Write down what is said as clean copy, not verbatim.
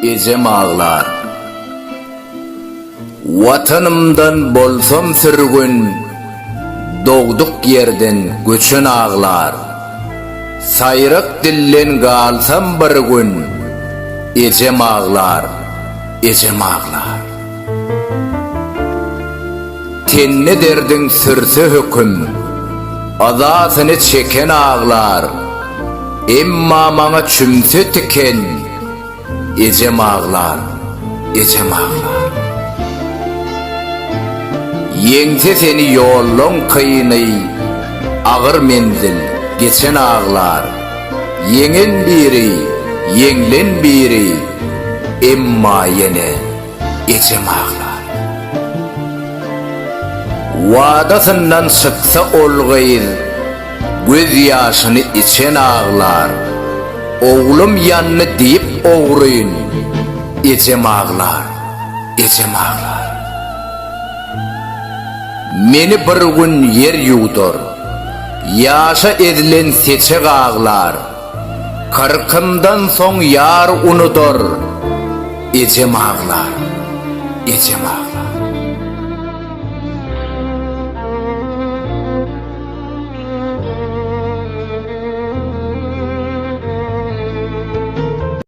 Ejem ağlar. Vatanımdan bolsam sürgün, doğduk yerden göçün ağlar. Sayrak dillen galsam bir gün, ejem ağlar, ejem ağlar. Tenne derdin sürse hüküm, azasını çeken ağlar. Emma mana çümse tiken, ejem ağlar, ejem ağlar. Yengse seni yollon kıyınay, ağır menzil geçen ağlar. Yengen biri, yenglen biri, emma yine ejem ağlar. Vadasından çıksa olgayır, göz yaşını içen ağlar. Oğlum yanını deyip oğruyun, ejem ağlar, ejem ağlar. Meni bir gün yer yudur, yaşa edilen seçek ağlar. Kırkımdan son yar unudur, ejem ağlar, ejem ağlar.